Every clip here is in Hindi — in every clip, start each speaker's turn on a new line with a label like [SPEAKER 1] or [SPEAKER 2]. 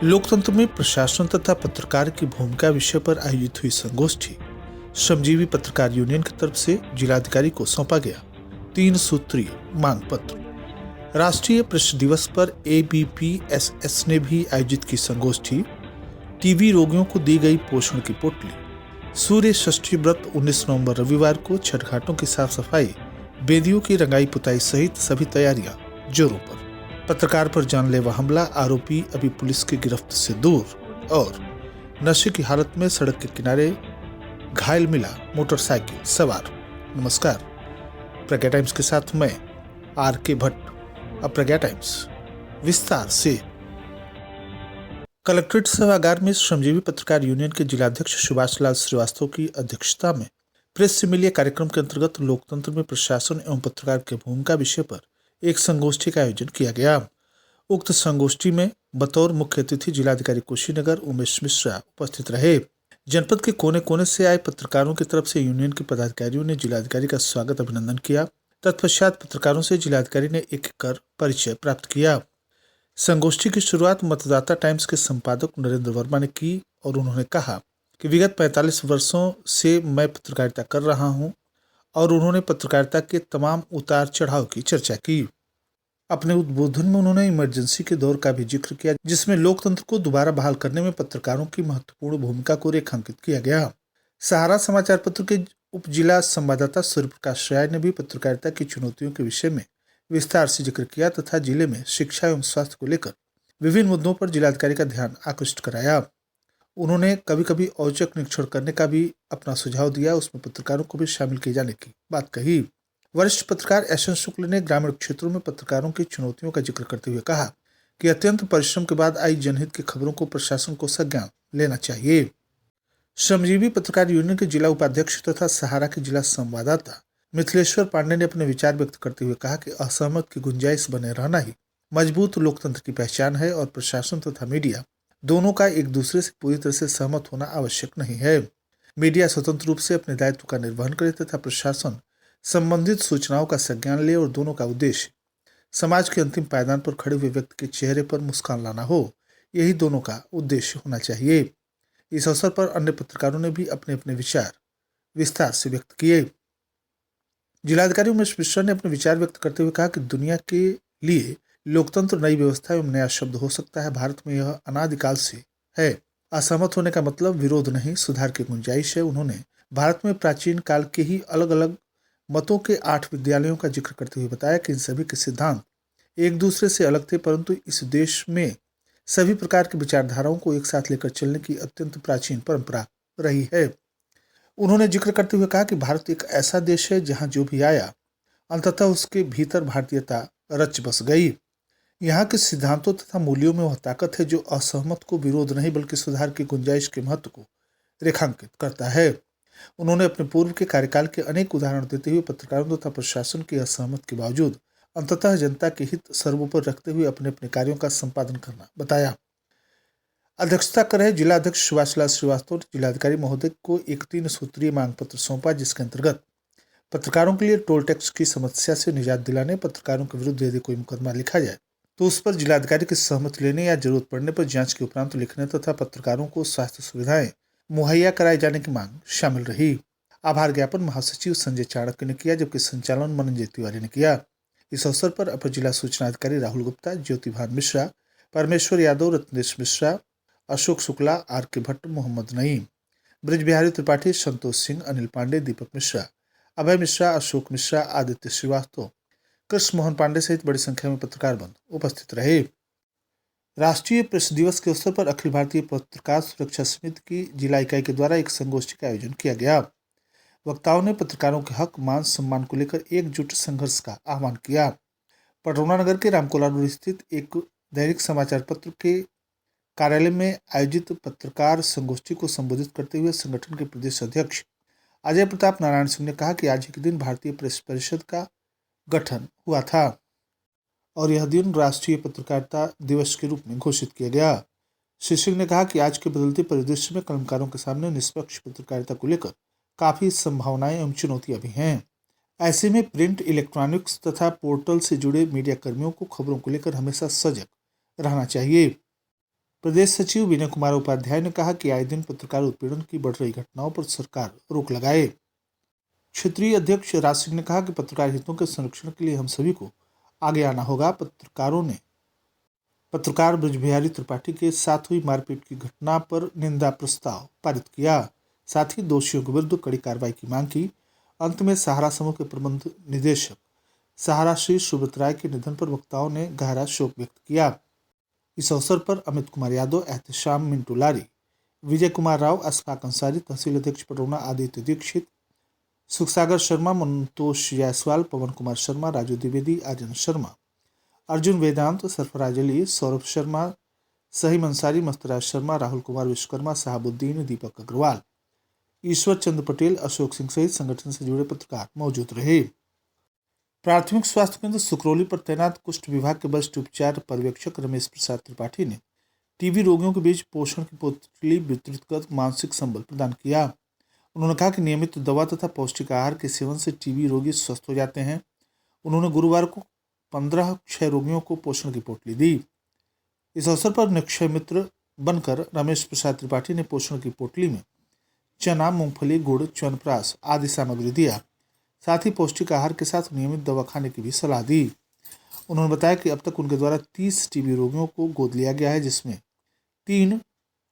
[SPEAKER 1] लोकतंत्र में प्रशासन तथा पत्रकार की भूमिका विषय पर आयोजित हुई संगोष्ठी श्रमजीवी पत्रकार यूनियन की तरफ से जिलाधिकारी को सौंपा गया 3 सूत्रीय मांग पत्र। राष्ट्रीय प्रेस दिवस पर ABPSS ने भी आयोजित की संगोष्ठी टीबी रोगियों को दी गई पोषण की पोटली, सूर्य षष्ठी व्रत 19 नवंबर रविवार को छठ घाटों की साफ सफाई, बेदियों की रंगाई पुताई सहित सभी तैयारियां जोरों पर। पत्रकार पर जानलेवा हमला, आरोपी अभी पुलिस की गिरफ्त से दूर और नशे की हालत में सड़क के किनारे घायल मिला मोटरसाइकिल सवार। नमस्कार, प्रज्ञा टाइम्स के साथ मैं RK भट्ट। अब प्रज्ञा टाइम्स विस्तार से। कलेक्ट्रेट सभागार में श्रमजीवी पत्रकार यूनियन के जिलाध्यक्ष सुभाष लाल श्रीवास्तव की अध्यक्षता में प्रेस से मिलिए कार्यक्रम के अंतर्गत लोकतंत्र में प्रशासन एवं पत्रकार की भूमिका विषय पर एक संगोष्ठी का आयोजन किया गया। उक्त संगोष्ठी में बतौर मुख्य अतिथि जिलाधिकारी कुशीनगर उमेश मिश्रा उपस्थित रहे। जनपद के कोने कोने से आए पत्रकारों की तरफ से यूनियन के पदाधिकारियों ने जिलाधिकारी का स्वागत अभिनंदन किया। तत्पश्चात पत्रकारों से जिलाधिकारी ने एक कर परिचय प्राप्त किया। संगोष्ठी की शुरुआत मतदाता टाइम्स के संपादक नरेंद्र वर्मा ने की और उन्होंने कहा कि विगत 45 वर्षों से मैं पत्रकारिता कर रहा हूं और उन्होंने पत्रकारिता के तमाम उतार चढ़ाव की चर्चा की। अपने उद्बोधन में उन्होंने इमरजेंसी के दौर का भी जिक्र किया, जिसमें लोकतंत्र को दोबारा बहाल करने में पत्रकारों की महत्वपूर्ण भूमिका को रेखांकित किया गया। सहारा समाचार पत्र के उप जिला संवाददाता सूर्य प्रकाश राय ने भी पत्रकारिता की चुनौतियों के विषय में विस्तार से जिक्र किया तथा जिले में शिक्षा एवं स्वास्थ्य को लेकर विभिन्न मुद्दों पर जिलाधिकारी का ध्यान आकृष्ट कराया। उन्होंने कभी कभी औचक निरीक्षण करने का भी अपना सुझाव दिया, उसमें पत्रकारों को भी शामिल किए जाने की बात कही। वरिष्ठ पत्रकार SN शुक्ल ने ग्रामीण क्षेत्रों में पत्रकारों की चुनौतियों का जिक्र करते हुए कहा कि अत्यंत परिश्रम के बाद आई जनहित की खबरों को प्रशासन को संज्ञान लेना चाहिए। श्रमजीवी पत्रकार यूनियन के जिला उपाध्यक्ष तथा सहारा के जिला संवाददाता मिथिलेश्वर पांडे ने अपने विचार व्यक्त करते हुए कहा कि असहमत की गुंजाइश बने रहना ही मजबूत लोकतंत्र की पहचान है और प्रशासन तथा मीडिया दोनों का एक दूसरे से पूरी तरह से सहमत होना आवश्यक नहीं है। मीडिया स्वतंत्र रूप से अपने दायित्व का निर्वहन करे तथा प्रशासन संबंधित सूचनाओं का संज्ञान ले और दोनों का उद्देश्य समाज के अंतिम पायदान पर खड़े हुए व्यक्ति के चेहरे पर मुस्कान लाना हो, यही दोनों का उद्देश्य होना चाहिए। इस अवसर पर अन्य पत्रकारों ने भी अपने अपने विचार विस्तार से व्यक्त किए। जिलाधिकारी उमेश मिश्रा ने अपने विचार व्यक्त करते हुए कहा कि दुनिया के लिए लोकतंत्र नई व्यवस्था एवं नया शब्द हो सकता है। भारत में यह अनादिकाल से है। असहमत होने का मतलब विरोध नहीं, सुधार की गुंजाइश है। उन्होंने भारत में प्राचीन काल के ही अलग अलग मतों के 8 विद्यालयों का जिक्र करते हुए बताया कि इन सभी के सिद्धांत एक दूसरे से अलग थे, परंतु इस देश में सभी प्रकार की विचारधाराओं को एक साथ लेकर चलने की अत्यंत प्राचीन परंपरा रही है। उन्होंने जिक्र करते हुए कहा कि भारत एक ऐसा देश है जहां जो भी आया अंततः उसके भीतर भारतीयता रच बस गई। यहाँ के सिद्धांतों तथा मूल्यों में वह ताकत है जो असहमत को विरोध नहीं बल्कि सुधार की गुंजाइश के महत्व को रेखांकित करता है। उन्होंने अपने पूर्व के कार्यकाल के अनेक उदाहरण देते हुए पत्रकारों तथा प्रशासन की असहमत के बावजूद अंततः जनता के हित सर्वोपरि रखते हुए अपने अपने कार्यों का संपादन करना बताया। अध्यक्षता कर रहे जिलाध्यक्ष सुभाष लाल श्रीवास्तव ने जिलाधिकारी महोदय को एक 3 सूत्रीय मांग पत्र सौंपा, जिसके अंतर्गत पत्रकारों के लिए टोल टैक्स की समस्या से निजात दिलाने, पत्रकारों के विरुद्ध यदि कोई मुकदमा लिखा जाए तो उस पर जिलाधिकारी की सहमति लेने या जरूरत पड़ने पर जांच के उपरांत लिखने तथा पत्रकारों को स्वास्थ्य सुविधाएं मुहैया कराए जाने की मांग शामिल रही। आभार ज्ञापन महासचिव संजय चाणक्य ने किया, जबकि संचालन मनंजय तिवारी ने किया। इस अवसर पर अपर जिला सूचना अधिकारी राहुल गुप्ता, ज्योतिभान मिश्रा, परमेश्वर यादव, रत्नेश मिश्रा, अशोक शुक्ला, RK भट्ट, मोहम्मद नईम, ब्रिज बिहारी त्रिपाठी, संतोष सिंह, अनिल पांडे, दीपक मिश्रा, अभय मिश्रा, अशोक मिश्रा, आदित्य श्रीवास्तव, कृष्ण मोहन पांडे सहित बड़ी संख्या में पत्रकार बंधु उपस्थित रहे। राष्ट्रीय प्रेस दिवस के अवसर पर अखिल भारतीय पत्रकार सुरक्षा समिति की जिला इकाई के द्वारा एक संगोष्ठी का आयोजन किया गया। वक्ताओं ने पत्रकारों के हक, मान सम्मान को लेकर एकजुट संघर्ष का आह्वान किया। पटौना नगर के रामकोला रोड स्थित एक दैनिक समाचार पत्र के कार्यालय में आयोजित पत्रकार संगोष्ठी को संबोधित करते हुए संगठन के प्रदेश अध्यक्ष अजय प्रताप नारायण सिंह ने कहा कि आज ही के दिन भारतीय प्रेस परिषद का गठन हुआ था और यह दिन राष्ट्रीय पत्रकारिता दिवस के रूप में घोषित किया गया। श्री सिंह ने कहा कि आज के बदलते परिदृश्य में कलमकारों के सामने निष्पक्ष पत्रकारिता को लेकर काफी संभावनाएं एवं चुनौतियां भी हैं। ऐसे में प्रिंट, इलेक्ट्रॉनिक्स तथा पोर्टल से जुड़े मीडिया कर्मियों को खबरों को लेकर हमेशा सजग रहना चाहिए। प्रदेश सचिव विनय कुमार उपाध्याय ने कहा कि आए दिन पत्रकार उत्पीड़न की बढ़ रही घटनाओं पर सरकार रोक लगाए। क्षेत्रीय अध्यक्ष राज सिंह ने कहा कि पत्रकार हितों के संरक्षण के लिए हम सभी को आगे आना होगा। पत्रकारों ने पत्रकार ब्रजबिहारी त्रिपाठी के साथ हुई मारपीट की घटना पर निंदा प्रस्ताव पारित किया। साथ ही दोषियों के विरुद्ध कड़ी कार्रवाई की मांग की। अंत में सहारा समूह के प्रबंध निदेशक सहारा श्री सुब्रत राय के निधन पर वक्ताओं ने गहरा शोक व्यक्त किया। इस अवसर पर अमित कुमार यादव, एहतशाम मिंटू लारी, विजय कुमार राव, अशफाक अंसारी, तहसील अध्यक्ष पटौना आदित्य दीक्षित, सुखसागर शर्मा, मनतोष जायसवाल, पवन कुमार शर्मा, राजू द्विवेदी, आर्यन शर्मा, अर्जुन वेदांत, सरफराज अली, सौरभ शर्मा, सहीम अंसारी, मस्तराज शर्मा, राहुल कुमार विश्वकर्मा, साहबुद्दीन, दीपक अग्रवाल, ईश्वर चंद्र पटेल, अशोक सिंह सहित संगठन से जुड़े पत्रकार मौजूद रहे। प्राथमिक स्वास्थ्य केंद्र सुकरौली पर तैनात कुष्ठ विभाग के वरिष्ठ उपचार पर्यवेक्षक रमेश प्रसाद त्रिपाठी ने टीबी रोगियों के बीच पोषण की पोटली वितरित कर मानसिक संबल प्रदान किया। उन्होंने कहा कि नियमित दवा तथा पौष्टिक आहार के सेवन से टीबी रोगी स्वस्थ हो जाते हैं। उन्होंने गुरुवार को 15 क्षय रोगियों को पोषण की पोटली दी। इस अवसर पर निक्षय मित्र बनकर रमेश प्रसाद त्रिपाठी ने पोषण की पोटली में चना, मूंगफली, गुड़, च्यवनप्राश आदि सामग्री दिया। साथ ही पौष्टिक आहार के साथ नियमित दवा खाने की भी सलाह दी। उन्होंने बताया कि अब तक उनके द्वारा 30 टीबी रोगियों को गोद लिया गया है, जिसमें 3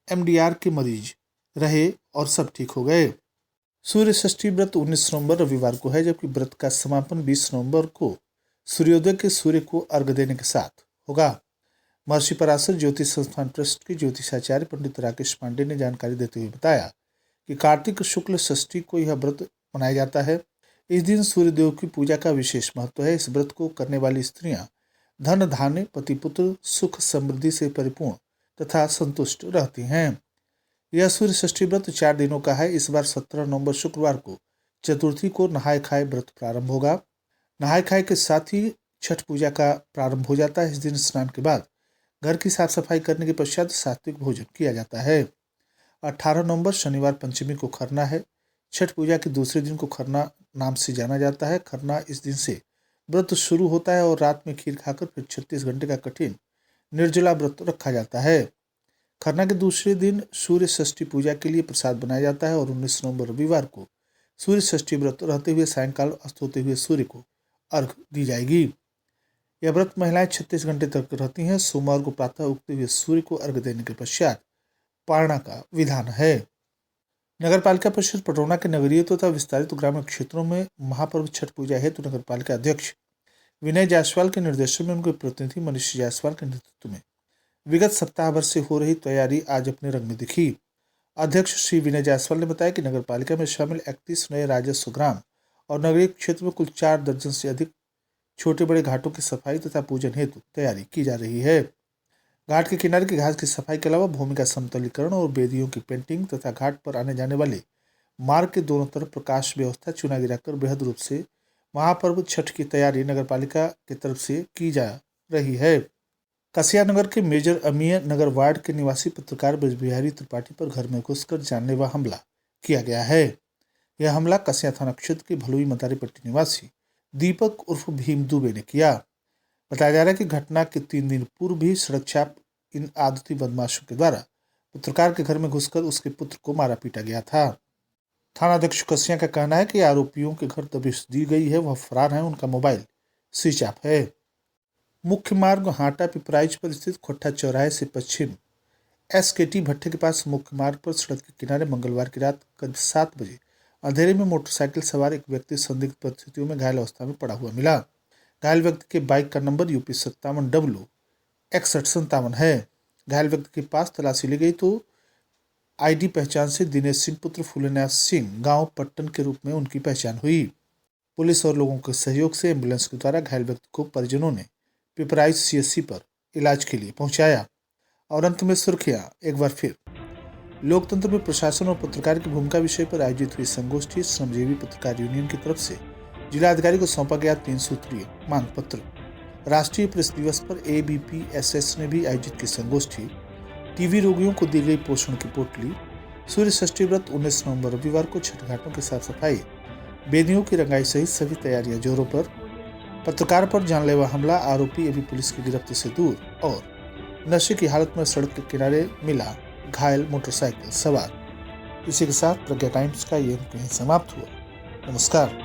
[SPEAKER 1] MDR के मरीज रहे और सब ठीक हो गए। सूर्य षष्ठी व्रत 19 नवंबर रविवार को है, जबकि व्रत का समापन 20 नवंबर को सूर्योदय के सूर्य को अर्घ्य देने के साथ होगा। महर्षि पराशर ज्योतिष संस्थान ट्रस्ट के ज्योतिषाचार्य पंडित राकेश पांडे ने जानकारी देते हुए बताया कि कार्तिक शुक्ल षष्ठी को यह व्रत मनाया जाता है। इस दिन सूर्यदेव की पूजा का विशेष महत्व है। इस व्रत को करने वाली स्त्रियां धन धान्य, पति पुत्र, सुख समृद्धि से परिपूर्ण तथा संतुष्ट रहती हैं। यह सूर्य षष्ठी व्रत 4 दिनों का है। इस बार 17 नवंबर शुक्रवार को चतुर्थी को नहाय खाए व्रत प्रारंभ होगा। नहाय खाए के साथ ही छठ पूजा का प्रारंभ हो जाता है। इस दिन स्नान के बाद घर की साफ सफाई करने के पश्चात सात्विक भोजन किया जाता है। 18 नवंबर शनिवार पंचमी को खरना है। छठ पूजा के दूसरे दिन को खरना नाम से जाना जाता है। खरना इस दिन से व्रत शुरू होता है और रात में खीर खाकर फिर 36 घंटे का कठिन निर्जला व्रत रखा जाता है। खरना के दूसरे दिन सूर्य षष्ठी पूजा के लिए प्रसाद बनाया जाता है और 19 नवंबर रविवार को सूर्य षष्ठी व्रत रहते हुए सायंकाल अस्त होते हुए सूर्य को अर्घ दी जाएगी। यह व्रत महिलाएं 36 घंटे तक रहती हैं। सोमवार को प्रातः उगते हुए सूर्य को अर्घ देने के पश्चात पारणा का विधान है। नगर पालिका परिषद पटौना के नगरीय तथा विस्तारित ग्रामीण क्षेत्रों में महापर्व छठ पूजा हेतु नगर पालिका अध्यक्ष विनय जायसवाल के निर्देशन में उनके प्रतिनिधि मनीष जायसवाल के नेतृत्व में विगत सप्ताह भर से हो रही तैयारी आज अपने रंग में दिखी। अध्यक्ष श्री विनय जायसवाल ने बताया कि नगर पालिका में शामिल 31 नए राजस्व ग्राम और नगरीय क्षेत्र में कुल 4 दर्जन से अधिक छोटे बड़े घाटों की सफाई तथा पूजन हेतु तैयारी की जा रही है। घाट के किनारे की घास की सफाई के अलावा भूमि का समतलीकरण और बेदियों की पेंटिंग तथा घाट पर आने जाने वाले मार्ग के दोनों तरफ प्रकाश व्यवस्था चुना गिराकर बृहद रूप से महापर्व छठ की तैयारी नगर पालिका की तरफ से की जा रही है। कसिया नगर के मेजर अमीय नगर वार्ड के निवासी पत्रकार ब्रजबिहारी त्रिपाठी पर घर में घुसकर जानलेवा हमला किया गया है। यह हमला कसिया थाना क्षेत्र के भलुई मतारी पट्टी निवासी दीपक उर्फ भीम दुबे ने किया। बताया जा रहा है कि घटना के 3 दिन पूर्व भी सड़क छाप इन आदती बदमाशों के द्वारा पत्रकार के घर में घुसकर उसके पुत्र को मारा पीटा गया था। थानाध्यक्ष कसिया का कहना है कि आरोपियों के घर दबिश दी गई है, वह फरार है, उनका मोबाइल स्विच ऑफ है। मुख्य मार्ग हाटा पिपराइच पर स्थित खोट्टा चौराहे से पश्चिम SKT भट्टे के पास मुख्य मार्ग पर सड़क के किनारे मंगलवार की रात करीब 7 बजे अंधेरे में मोटरसाइकिल सवार एक व्यक्ति संदिग्ध परिस्थितियों में घायल अवस्था में पड़ा हुआ मिला। घायल व्यक्ति के बाइक का नंबर UP 57W6157 है। घायल व्यक्ति के पास तलाशी ली गई तो ID पहचान से दिनेश सिंह पुत्र फूलेनाथ सिंह गांव पट्टन के रूप में उनकी पहचान हुई। पुलिस और लोगों के सहयोग से एम्बुलेंस के द्वारा घायल व्यक्ति को परिजनों ने पिपराइच CSC पर इलाज के लिए पहुंचाया। और अंत में सुर्खियां एक बार फिर। लोकतंत्र में प्रशासन और पत्रकार की भूमिका विषय पर आयोजित हुई संगोष्ठी श्रमजीवी पत्रकार यूनियन की तरफ से जिलाधिकारी को सौंपा गया 3 सूत्रीय मांग पत्र। राष्ट्रीय प्रेस दिवस पर ABPSS ने भी आयोजित की संगोष्ठी। टीबी रोगियों को दी गई पोषण की पोटली। सूर्य षष्ठी व्रत 19 नवंबर रविवार को छठ घाटों की साफ सफाई, बेदियों की रंगाई सहित सभी तैयारियां जोरों पर। पत्रकार पर जानलेवा हमला, आरोपी अभी पुलिस की गिरफ्त से दूर। और नशे की हालत में सड़क के किनारे मिला घायल मोटरसाइकिल सवार। इसी के साथ प्रज्ञा टाइम्स का ये अंक यहीं समाप्त हुआ। नमस्कार।